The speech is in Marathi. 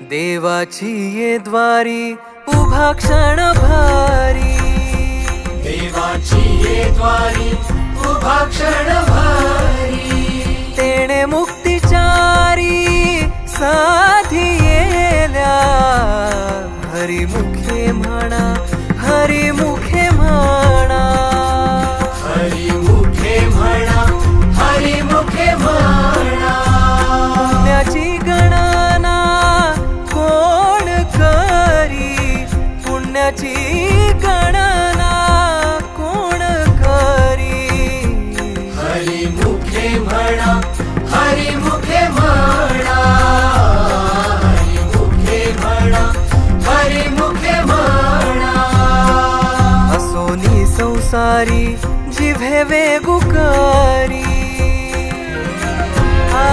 देवाची ये द्वारी उभा क्षण भारी, देवाची ये द्वारी उभा क्षण भारी, तेणे मुक्तिचारी साधियेल्या, हरिमुखे म्हणा हरिमुखे म्हणा, हरिमुखे म्हणा हरिमुखे म्हणा, पुण्याची गणना कोण करी, पुण्याची गणना कोण करी, हरिमुखे म्हणा हरिमुखे म्हणा, हरिमुखे म्हणा हरिमुखे म्हणा, असोनी संसारी जिव्हे वेगुकारी, आ